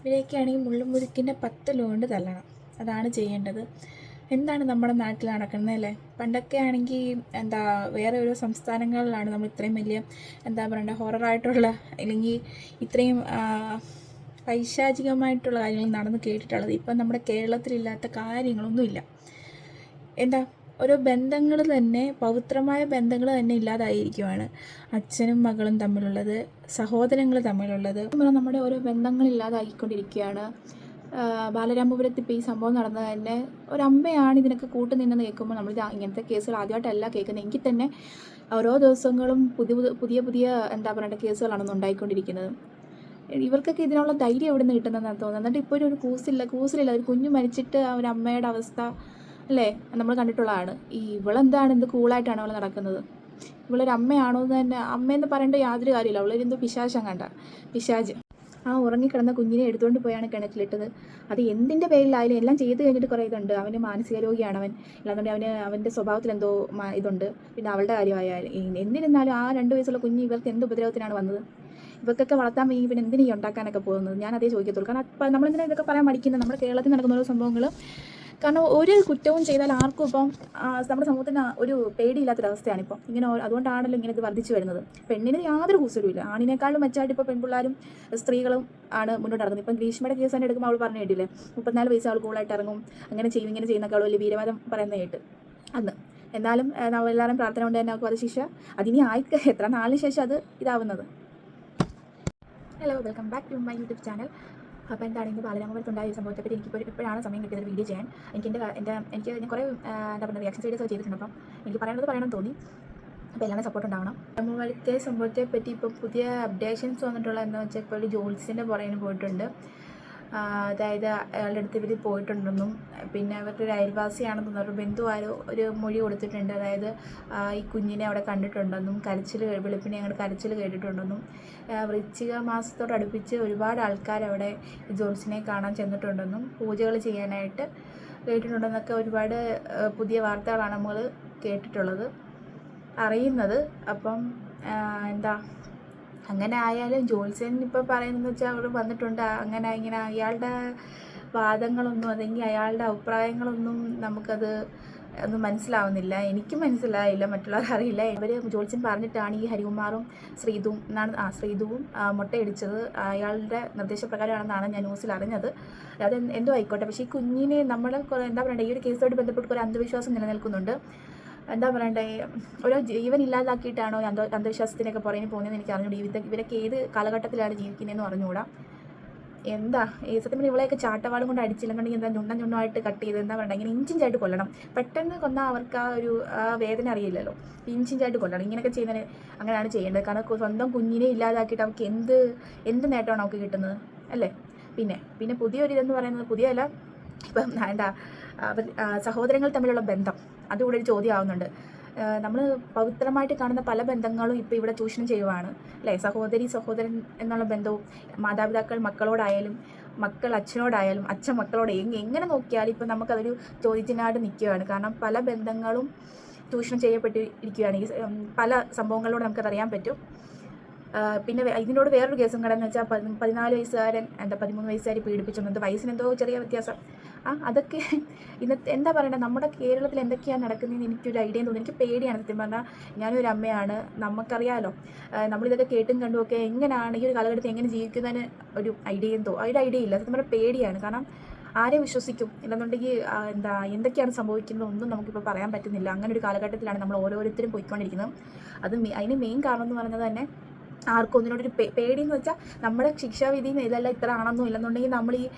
ഇവരെയൊക്കെയാണെങ്കിൽ മുള്ളുമുരുക്കിൻ്റെ 10 കൊണ്ട് തല്ലണം. അതാണ് ചെയ്യേണ്ടത്. എന്താണ് നമ്മുടെ നാട്ടിൽ നടക്കുന്നത് അല്ലേ? പണ്ടൊക്കെ ആണെങ്കിൽ വേറെ ഓരോ സംസ്ഥാനങ്ങളിലാണ് നമ്മൾ ഇത്രയും വലിയ ഹൊററായിട്ടുള്ള അല്ലെങ്കിൽ ഇത്രയും പൈശാചികമായിട്ടുള്ള കാര്യങ്ങൾ നടന്ന് കേട്ടിട്ടുള്ളത്. ഇപ്പം നമ്മുടെ കേരളത്തിലില്ലാത്ത കാര്യങ്ങളൊന്നുമില്ല. ഓരോ ബന്ധങ്ങൾ തന്നെ, പവിത്രമായ ബന്ധങ്ങൾ തന്നെ ഇല്ലാതായിരിക്കുവാണ്. അച്ഛനും മകളും തമ്മിലുള്ളത്, സഹോദരങ്ങൾ തമ്മിലുള്ളത്, നമ്മുടെ ഓരോ ബന്ധങ്ങൾ ഇല്ലാതായിക്കൊണ്ടിരിക്കുകയാണ്. ബാലരാമപുരത്ത് ഇപ്പോൾ ഈ സംഭവം നടന്നത് തന്നെ ഒരമ്മയാണ് ഇതിനൊക്കെ കൂട്ടുനിന്നെന്ന് കേൾക്കുമ്പോൾ നമ്മൾ ഇങ്ങനത്തെ കേസുകൾ ആദ്യമായിട്ടല്ല കേൾക്കുന്നത്. എങ്കിൽ തന്നെ ഓരോ ദിവസങ്ങളും പുതിയ കേസുകളാണ് ഉണ്ടായിക്കൊണ്ടിരിക്കുന്നത്. ഇവർക്കൊക്കെ ഇതിനുള്ള ധൈര്യം എവിടെ നിന്ന് കിട്ടുന്നതെന്നാണ് തോന്നുന്നത്. എന്നിട്ട് ഇപ്പോൾ ഒരു കൂസലില്ല. ഒരു കുഞ്ഞ് മരിച്ചിട്ട് ഒരു അമ്മയുടെ അവസ്ഥ അല്ലേ നമ്മൾ കണ്ടിട്ടുള്ളതാണ്. എന്ത് കൂളായിട്ടാണ് അവൾ നടക്കുന്നത്? ഇവളൊരു അമ്മയാണോ എന്ന് തന്നെ, അമ്മയെന്ന് പറയേണ്ട യാതൊരു കാര്യമില്ല. അവളൊരെന്തോ പിശാചം കണ്ട പിശാച്. ഉറങ്ങിക്കിടന്ന കുഞ്ഞിനെ എടുത്തുകൊണ്ട് പോയാണ് കിണറ്റിലിട്ടത്. അത് എന്തിൻ്റെ പേരിലായാലും എല്ലാം ചെയ്ത് കഴിഞ്ഞിട്ട് കുറേ ഇതുണ്ട്. അവന് മാനസിക രോഗിയാണ് അവൻ, അല്ലാന്നുണ്ടെങ്കിൽ അവൻ്റെ സ്വഭാവത്തിൽ എന്തോ ഇതുണ്ട്. പിന്നെ അവളുടെ കാര്യമായാലും എന്നിരുന്നാലും 2 വയസ്സുള്ള കുഞ്ഞ് ഇവർക്ക് എന്ത് ഉപദ്രവത്തിനാണ് വന്നത്? ഇവർക്കൊക്കെ വളർത്താൻ വയ്യെങ്കിൽ പിന്നെ എന്തിനീ ഉണ്ടാക്കാനൊക്കെ പോകുന്നത്? ഞാൻ അതേ ചോദിക്കത്തുള്ളൂ. കാരണം നമ്മളെന്തിനാ ഇതൊക്കെ പറയാൻ മടിക്കുന്നത്? നമ്മുടെ കേരളത്തിൽ നടക്കുന്ന ഓരോ സംഭവങ്ങൾ. കാരണം ഒരു കുറ്റവും ചെയ്താൽ ആർക്കും ഇപ്പം നമ്മുടെ സമൂഹത്തിന് ഒരു പേടിയില്ലാത്തൊരവസ്ഥയാണ് ഇപ്പം. അതുകൊണ്ടാണല്ലോ ഇങ്ങനെ ഇത് വർദ്ധിച്ചു വരുന്നത്. പെണ്ണിന് യാതൊരു കൂസലുമില്ല. ആണിനേക്കാളും മെച്ചമായിട്ട് ഇപ്പോൾ പെൺപിള്ളേരും സ്ത്രീകളും ആണ് മുന്നോട്ട് നടക്കുന്നത്. ഇപ്പം ഗ്രീഷ്മയുടെ കേസ് തന്നെ എടുക്കുമ്പോൾ അവൾ പറഞ്ഞു കേട്ടില്ലേ, 34 വയസ്സ് അവൾ കൂളായിട്ട് ഇറങ്ങും, അങ്ങനെ ചെയ്യും, ഇങ്ങനെ ചെയ്യുന്നൊക്കെ അവൾ വലിയ വീരവാദം പറയുന്നത് കേട്ട് അന്ന്. എന്നാലും എല്ലാവരും പ്രാർത്ഥന കൊണ്ട് തന്നെ അവർക്ക് അത് ശിക്ഷ അതിനി എത്ര നാളിന് ശേഷം അത് ഇതാവുന്നത്. Hello, welcome back to my YouTube channel. അപ്പോൾ ഇന്ന് ബാലരാമപുരത്തുണ്ടായ ഈ സംഭവത്തെപ്പറ്റി എനിക്കിപ്പോൾ ഇപ്പോഴാണ് സമയം കിട്ടിയത് വീഡിയോ ചെയ്യാൻ. എനിക്ക് ഞാൻ കുറേ റിയാക്ഷൻ വീഡിയോസ് ചെയ്തിട്ടുണ്ട്. അപ്പം എനിക്ക് പറയണം തോന്നി. അപ്പോൾ എല്ലാവരും സപ്പോർട്ട് ഉണ്ടാവണം. ബാലരാമപുരത്തെ സംഭവത്തെപ്പറ്റി ഇപ്പം പുതിയ അപ്ഡേഷൻസ് വന്നിട്ടുള്ളതെന്ന് വെച്ചാൽ ഇപ്പോൾ ഒരു ജോത്സ്യൻ്റെ പുറകിന് പോയിട്ടുണ്ട്. അതായത് അയാളുടെ അടുത്ത് ഇവർ പോയിട്ടുണ്ടെന്നും പിന്നെ അവരുടെ ഒരു അയൽവാസിയാണെന്നും ഒരു ബന്ധു ഒരു മൊഴി കൊടുത്തിട്ടുണ്ട്. അതായത് ഈ കുഞ്ഞിനെ അവിടെ കണ്ടിട്ടുണ്ടെന്നും വെളുപ്പിനെ അങ്ങോട്ട് കരച്ചിൽ കേട്ടിട്ടുണ്ടെന്നും വൃശ്ചിക മാസത്തോടടുപ്പിച്ച് ഒരുപാട് ആൾക്കാർ അവിടെ ജോത്സ്യനെ കാണാൻ ചെന്നിട്ടുണ്ടെന്നും പൂജകൾ ചെയ്യാനായിട്ട് കേട്ടിട്ടുണ്ടെന്നൊക്കെ ഒരുപാട് പുതിയ വാർത്തകളാണ് നമ്മൾ കേട്ടിട്ടുള്ളത്, അറിയുന്നത്. അപ്പം അങ്ങനെ ആയാലും ജോത്സ്യൻ ഇപ്പോൾ പറയുന്നതെന്ന് വെച്ചാൽ അവർ വന്നിട്ടുണ്ട്, അങ്ങനെ ഇങ്ങനെ അയാളുടെ വാദങ്ങളൊന്നും അല്ലെങ്കിൽ അയാളുടെ അഭിപ്രായങ്ങളൊന്നും നമുക്കത് ഒന്നും മനസ്സിലാവുന്നില്ല. എനിക്ക് മനസ്സിലായില്ല, മറ്റുള്ളവർക്ക് അറിയില്ല. ഇവർ ജോത്സ്യൻ പറഞ്ഞിട്ടാണ് ഈ ഹരികുമാറും ശ്രീധുവും മുട്ടയടിച്ചത് അയാളുടെ നിർദ്ദേശപ്രകാരമാണെന്നാണ് ഞാൻ ന്യൂസിൽ അറിഞ്ഞത്. അത് എന്തോ ആയിക്കോട്ടെ. പക്ഷേ ഈ കുഞ്ഞിനെ നമ്മൾ ഈ ഒരു കേസുമായിട്ട് ബന്ധപ്പെട്ട് കുറേ അന്ധവിശ്വാസം നിലനിൽക്കുന്നുണ്ട്. ഓരോ ജീവൻ ഇല്ലാതാക്കിയിട്ടാണോ അന്ധവിശ്വാസത്തിനൊക്കെ പുറകെ പോകുന്നതെന്ന് എനിക്ക് അറിഞ്ഞുകൂടി. ഇവരൊക്കെ ഏത് കാലഘട്ടത്തിലാണ് ജീവിക്കുന്നതെന്ന് അറിഞ്ഞുകൂടാ. ഈ സത്യം പറഞ്ഞാൽ ഇവളെയൊക്കെ ചാട്ടവാളും കൊണ്ട് അടിച്ചില്ലെന്നുണ്ടെങ്കിൽ ഞുണ്ണമായിട്ട് കട്ട് ചെയ്ത് ഇങ്ങനെ ഇഞ്ചിഞ്ചായിട്ട് കൊല്ലണം. പെട്ടെന്ന് കൊന്നാൽ അവർക്ക് വേദന അറിയില്ലല്ലോ. ഇഞ്ചിഞ്ചായിട്ട് കൊല്ലണം. ഇങ്ങനെയൊക്കെ ചെയ്യുന്നതിന് അങ്ങനെയാണ് ചെയ്യേണ്ടത്. കാരണം സ്വന്തം കുഞ്ഞിനെ ഇല്ലാതാക്കിയിട്ട് അവർക്ക് എന്ത് നേട്ടമാണ് അവർക്ക് കിട്ടുന്നത് അല്ലേ? പിന്നെ പുതിയൊരിതെന്ന് പറയുന്നത്, പുതിയല്ല, ഇപ്പം സഹോദരങ്ങൾ തമ്മിലുള്ള ബന്ധം അതുകൂടെ ഒരു ചോദ്യമാവുന്നുണ്ട്. നമ്മൾ പവിത്രമായിട്ട് കാണുന്ന പല ബന്ധങ്ങളും ഇപ്പോൾ ഇവിടെ ചൂഷണം ചെയ്യുവാണ് അല്ലേ? സഹോദരൻ എന്നുള്ള ബന്ധവും മാതാപിതാക്കൾ മക്കളോടായാലും മക്കൾ അച്ഛനോടായാലും അച്ഛൻ മക്കളോട് എങ്ങനെ നോക്കിയാലും ഇപ്പം നമുക്കതൊരു ചോദ്യത്തിനായിട്ട് നിൽക്കുകയാണ്. കാരണം പല ബന്ധങ്ങളും ചൂഷണം ചെയ്യപ്പെട്ടിരിക്കുകയാണ്. ഈ പല സംഭവങ്ങളിലൂടെ നമുക്കതറിയാൻ പറ്റും. പിന്നെ ഇതിനോട് വേറൊരു കേസും കടന്ന് വെച്ചാൽ 14 വയസ്സുകാരൻ 13 വയസ്സുകാരി പീഡിപ്പിച്ചെന്നത്, വയസ്സിനെന്തോ ചെറിയ വ്യത്യാസം. അതൊക്കെ ഇന്നത്തെ നമ്മുടെ കേരളത്തിൽ എന്തൊക്കെയാണ് നടക്കുന്നതെന്ന് എനിക്കൊരു ഐഡിയ തോന്നി. എനിക്ക് പേടിയാണ് സത്യം പറഞ്ഞാൽ. ഞാനൊരു അമ്മയാണ്, നമുക്കറിയാമല്ലോ. നമ്മളിതൊക്കെ കേട്ടും കണ്ടുമൊക്കെ എങ്ങനെയാണ് ഈ ഒരു കാലഘട്ടത്തിൽ എങ്ങനെ ജീവിക്കുന്നതിന് ഒരു ഐഡിയ ഇല്ല. സത്യം പറഞ്ഞാൽ പേടിയാണ്. കാരണം ആരെ വിശ്വസിക്കും? ഇല്ലെന്നുണ്ടെങ്കിൽ എന്തൊക്കെയാണ് സംഭവിക്കുന്നത് ഒന്നും നമുക്കിപ്പോൾ പറയാൻ പറ്റുന്നില്ല. അങ്ങനെ ഒരു കാലഘട്ടത്തിലാണ് നമ്മൾ ഓരോരുത്തരും പോയിക്കൊണ്ടിരിക്കുന്നത്. അതിന് മെയിൻ കാരണം എന്ന് പറയുന്നത് തന്നെ ആർക്കും ഒന്നിനോടൊരു പേടിയെന്ന് വെച്ചാൽ നമ്മുടെ ശിക്ഷാവിധിയും ഇതെല്ലാം ഇത്ര ആണെന്നും ഇല്ലെന്നുണ്ടെങ്കിൽ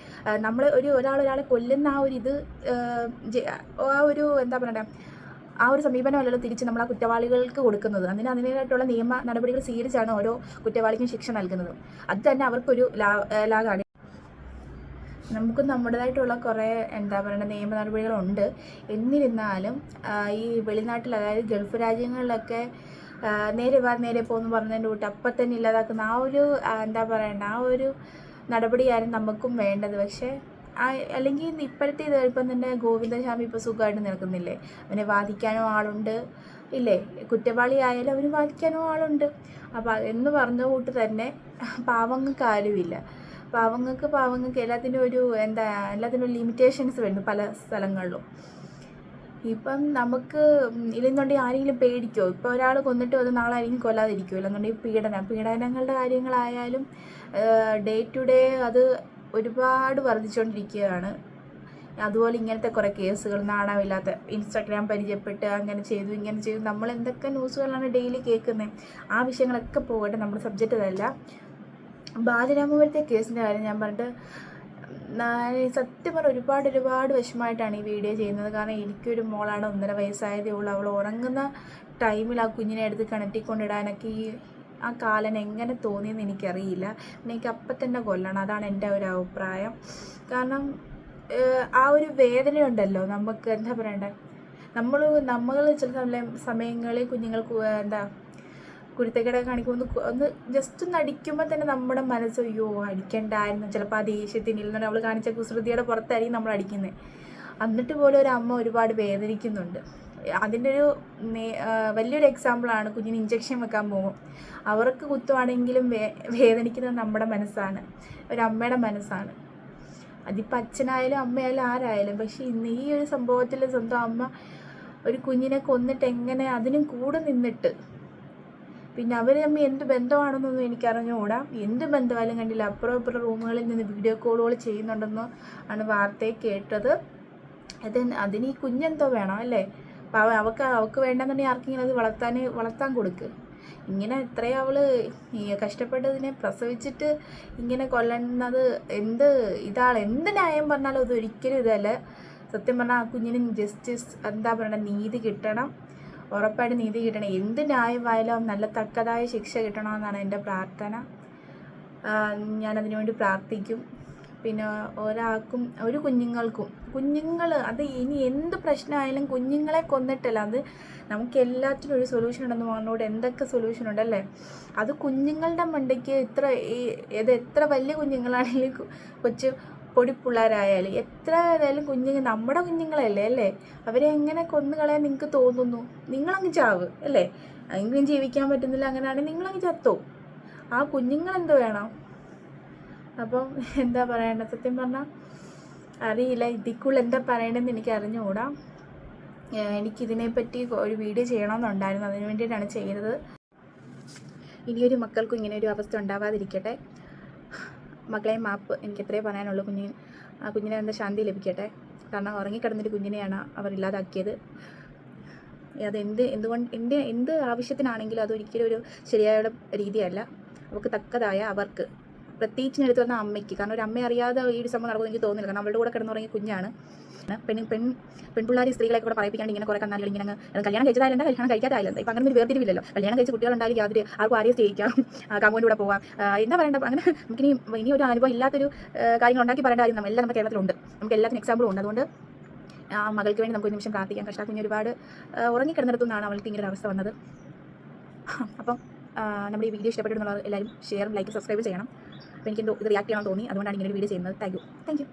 നമ്മൾ ഒരാളെ കൊല്ലുന്ന ആ ഒരു സമീപനമല്ലല്ലോ തിരിച്ച് നമ്മൾ ആ കുറ്റവാളികൾക്ക് കൊടുക്കുന്നത്. അതിനായിട്ടുള്ള നിയമ നടപടികൾ സ്വീകരിച്ചാണ് ഓരോ കുറ്റവാളിക്കും ശിക്ഷ നൽകുന്നത്. അത് തന്നെ അവർക്കൊരു ലാഗാണ്. നമുക്ക് നമ്മുടേതായിട്ടുള്ള കുറേ നിയമ നടപടികളുണ്ട്. എന്നിരുന്നാലും ഈ വെളിനാട്ടിൽ, അതായത് ഗൾഫ് രാജ്യങ്ങളിലൊക്കെ നേരെ പോകുന്നു പറഞ്ഞതിൻ്റെ കൂട്ട് അപ്പം തന്നെ ഇല്ലാതാക്കുന്ന ആ ഒരു നടപടിയായിരുന്നു നമുക്കും വേണ്ടത്. പക്ഷേ അല്ലെങ്കിൽ ഇപ്പോഴത്തെ ഇപ്പം തന്നെ ഗോവിന്ദസ്വാമി ഇപ്പോൾ സുഖമായിട്ട് നിൽക്കുന്നില്ലേ? അവനെ വാദിക്കാനും ആളുണ്ട് ഇല്ലേ? കുറ്റവാളി ആയാലും അവന് വാദിക്കാനും ആളുണ്ട്. അപ്പോൾ എന്ന് പറഞ്ഞ കൂട്ട് തന്നെ പാവങ്ങൾക്ക് ആരുമില്ല. പാവങ്ങൾക്ക് എല്ലാത്തിനും ഒരു എല്ലാത്തിനും ലിമിറ്റേഷൻസ് വരുന്നു പല സ്ഥലങ്ങളിലും. ഇപ്പം നമുക്ക് ഇല്ലെന്നുണ്ടെങ്കിൽ ആരെങ്കിലും പേടിക്കോ? ഇപ്പോൾ ഒരാൾ കൊന്നിട്ട് വന്ന് നാളെ ആരെങ്കിലും കൊല്ലാതിരിക്കുമോ? ഇല്ലെന്നുണ്ടെങ്കിൽ പീഡനങ്ങളുടെ കാര്യങ്ങളായാലും ഡേ ടു ഡേ അത് ഒരുപാട് വർദ്ധിച്ചുകൊണ്ടിരിക്കുകയാണ്. അതുപോലെ ഇങ്ങനത്തെ കുറേ കേസുകൾ, നാണമില്ലാത്ത ഇൻസ്റ്റാഗ്രാം പരിചയപ്പെട്ട് അങ്ങനെ ചെയ്തു ഇങ്ങനെ ചെയ്തു, നമ്മൾ എന്തൊക്കെ ന്യൂസുകളാണ് ഡെയിലി കേൾക്കുന്നത്. ആ വിഷയങ്ങളൊക്കെ പോകട്ടെ, നമ്മുടെ സബ്ജക്റ്റ് അതല്ല. ബാലരാമപുരത്തെ കേസിൻ്റെ കാര്യം ഞാൻ പറഞ്ഞിട്ട് സത്യം പറഞ്ഞാൽ ഒരുപാട് വിഷമമായിട്ടാണ് ഈ വീഡിയോ ചെയ്യുന്നത്. കാരണം എനിക്കൊരു മോളാണ്, 1.5 വയസ്സായതേ ഉള്ളൂ. അവൾ ഉറങ്ങുന്ന ടൈമിൽ ആ കുഞ്ഞിനെ എടുത്ത് കിണറ്റിക്കൊണ്ടിടാനൊക്കെ ആ കാലൻ എങ്ങനെ തോന്നിയെന്ന് എനിക്കറിയില്ല. എനിക്ക് അപ്പം തന്നെ കൊല്ലണം, അതാണ് എൻ്റെ ഒരു അഭിപ്രായം. കാരണം ആ ഒരു വേദനയുണ്ടല്ലോ നമുക്ക്, എന്താ പറയണ്ടേ, നമ്മൾ ചില സമയങ്ങളിൽ കുഞ്ഞുങ്ങൾക്ക് കുരുത്തക്കേട് കാണിക്കുമ്പോൾ ഒന്ന് ജസ്റ്റ് ഒന്ന് അടിക്കുമ്പോൾ തന്നെ നമ്മുടെ മനസ്സ് അയ്യോ അടിക്കണ്ടായിരുന്നു, ചിലപ്പോൾ ആ ദേഷ്യത്തിന് ഇരുന്നുകൊണ്ട് അവൾ കാണിച്ച കുസൃതിയുടെ പുറത്തായിരിക്കും നമ്മൾ അടിക്കുന്നത്. എന്നിട്ട് പോലും ഒരു അമ്മ ഒരുപാട് വേദനിക്കുന്നുണ്ട്. അതിൻ്റെ ഒരു വലിയൊരു എക്സാമ്പിളാണ് കുഞ്ഞിന് ഇഞ്ചക്ഷൻ വെക്കാൻ പോകും. അവർക്ക് കുത്തുവാണെങ്കിലും വേദനിക്കുന്നത് നമ്മുടെ മനസ്സാണ്, ഒരമ്മയുടെ മനസ്സാണ്. അതിപ്പോൾ അച്ഛനായാലും അമ്മയായാലും ആരായാലും. പക്ഷേ ഇന്ന് ഈ ഒരു സംഭവത്തിൽ സ്വന്തം അമ്മ ഒരു കുഞ്ഞിനെ കൊന്നിട്ട് എങ്ങനെ അതിനും കൂടെ നിന്നിട്ട്, പിന്നെ അവർ തമ്മിൽ എന്ത് ബന്ധമാണെന്നൊന്നും എനിക്കറിഞ്ഞുകൂടാ. എന്ത് ബന്ധമായാലും കണ്ടില്ല, അപ്പുറം റൂമുകളിൽ നിന്ന് വീഡിയോ കോളുകൾ ചെയ്യുന്നുണ്ടെന്നോ ആണ് വാർത്തയിൽ കേട്ടത്. അതിന് ഈ കുഞ്ഞെന്തോ വേണം അല്ലേ? അപ്പോൾ അവൾക്ക് വേണ്ടെന്നുണ്ടെങ്കിൽ ആർക്കെങ്കിലും അത് വളർത്താൻ കൊടുക്ക്. ഇങ്ങനെ എത്രയും അവൾ കഷ്ടപ്പെട്ടതിനെ പ്രസവിച്ചിട്ട് ഇങ്ങനെ കൊല്ലുന്നത് എന്ത് ന്യായം പറഞ്ഞാലും അത് ഒരിക്കലും ഇതല്ല. സത്യം പറഞ്ഞാൽ ആ കുഞ്ഞിന് ജസ്റ്റിസ് എന്താ പറയണ, നീതി കിട്ടണം, ഉറപ്പായിട്ട് നീതി കിട്ടണം. എന്ത് ന്യായമായാലും നല്ല തക്കതായ ശിക്ഷ കിട്ടണമെന്നാണ് എൻ്റെ പ്രാർത്ഥന. ഞാനതിനു വേണ്ടി പ്രാർത്ഥിക്കും. പിന്നെ കുഞ്ഞുങ്ങൾ അത് ഇനി എന്ത് പ്രശ്നമായാലും കുഞ്ഞുങ്ങളെ കൊന്നിട്ടല്ല, അത് നമുക്ക് എല്ലാത്തിനും ഒരു സൊല്യൂഷൻ ഉണ്ടെന്ന് പറഞ്ഞുകൊണ്ട് എന്തൊക്കെ സൊല്യൂഷൻ ഉണ്ടല്ലേ. അത് കുഞ്ഞുങ്ങളുടെ മണ്ടയ്ക്ക് എത്ര വലിയ കുഞ്ഞുങ്ങളാണെങ്കിലും കൊച്ചു പൊടിപ്പിള്ളേരായാലും എത്ര ഏതായാലും നമ്മുടെ കുഞ്ഞുങ്ങളല്ലേ അല്ലേ, അവരെ എങ്ങനെ കൊന്നുകളയാൻ നിങ്ങൾക്ക് തോന്നുന്നു? നിങ്ങളങ്ങ് ചാവ് അല്ലേ, എങ്കിലും ജീവിക്കാൻ പറ്റുന്നില്ല, അങ്ങനെയാണെങ്കിൽ നിങ്ങളങ്ങ് ചത്തോ. ആ കുഞ്ഞുങ്ങളെന്ത് വേണം? അപ്പം എന്താ പറയണ്ടത്, സത്യം പറഞ്ഞാൽ അറിയില്ല. ഇതിക്കുള്ള എന്താ പറയണമെന്ന് എനിക്ക് അറിഞ്ഞുകൂടാ. എനിക്കിതിനെപ്പറ്റി ഒരു വീഡിയോ ചെയ്യണമെന്നുണ്ടായിരുന്നു, അതിന് വേണ്ടിയിട്ടാണ് ചെയ്തത്. ഇനിയൊരു മക്കൾക്കും ഇങ്ങനെ ഒരു അവസ്ഥ ഉണ്ടാവാതിരിക്കട്ടെ. മക്കളെ മാപ്പ്, എനിക്ക് എത്രയേ പറയാനുള്ളൂ. ആ കുഞ്ഞിനെ എന്താ ശാന്തി ലഭിക്കട്ടെ. കാരണം ഉറങ്ങിക്കിടന്നൊരു കുഞ്ഞിനെയാണ് അവർ ഇല്ലാതാക്കിയത്. എന്ത് ആവശ്യത്തിനാണെങ്കിലും അതൊരിക്കലും ഒരു ശരിയായ രീതിയല്ല. അവർക്ക് തക്കതായ അവർക്ക്, പ്രത്യേകിച്ച് എടുത്തു വന്ന അമ്മയ്ക്ക്, കാരണം ഒരു അമ്മ അറിയാതെ ഈ ഒരു സംഭവം നടക്കുമെന്ന് എനിക്ക് തോന്നുന്നില്ല. കാരണം അവളുടെ കൂടെ കിടന്നുറങ്ങിയ കുഞ്ഞാണ്. പെൺപിള്ളാരി സ്ത്രീകളെ കൂടെ പറയിപ്പിക്കാണ്ട് ഇങ്ങനെ കുറേ കന്നാലുകൾ ഇങ്ങനെ കല്യാണം കഴിച്ചതായാലും കല്യാണം കഴിക്കാതായാലും ഇപ്പം അങ്ങനെ ഒരു വേർതിരിവില്ലല്ലോ. കല്യാണം കഴിച്ച കുട്ടികളുണ്ടായാലും ആർക്കും ആരെയും സ്നേഹിക്കാം, കാമുവിൻ്റെ കൂടെ പോവാം, എന്താ പറയണ്ട. അങ്ങനെ ഇനി ഒരു അനുഭവം ഇല്ലാത്തൊരു കാര്യങ്ങൾ ഉണ്ടാക്കി പറയേണ്ട കാര്യം എല്ലാം നമ്മുടെ കേരളത്തിലുണ്ട്. നമുക്ക് എല്ലാത്തിനും എക്സാമ്പിളും ഉണ്ട്. അതുകൊണ്ട് ആ മകൾക്ക് വേണ്ടി നമുക്ക് ഒരു നിമിഷം പ്രാർത്ഥിക്കാം. കഷ്ടാ കുഞ്ഞ് ഒരുപാട് ഉറങ്ങിക്കിടന്നിടത്തുനിന്നാണ് അവൾക്ക് ഇങ്ങനെ ഒരു അവസ്ഥ വന്നത്. അപ്പം നമ്മുടെ ഈ വീഡിയോ ഇഷ്ടപ്പെട്ടുള്ളവർ എല്ലാവരും ഷെയറും ലൈക്കും സബ്സ്ക്രൈബ് ചെയ്യണം. അപ്പോൾ എനിക്കെന്തോ ഇത് റിയാക്ട് ചെയ്യണമെന്ന് തോന്നി, അതുകൊണ്ടാണ് ഇങ്ങനെ ഒരു വീഡിയോ ചെയ്യുന്നത്. Thank you.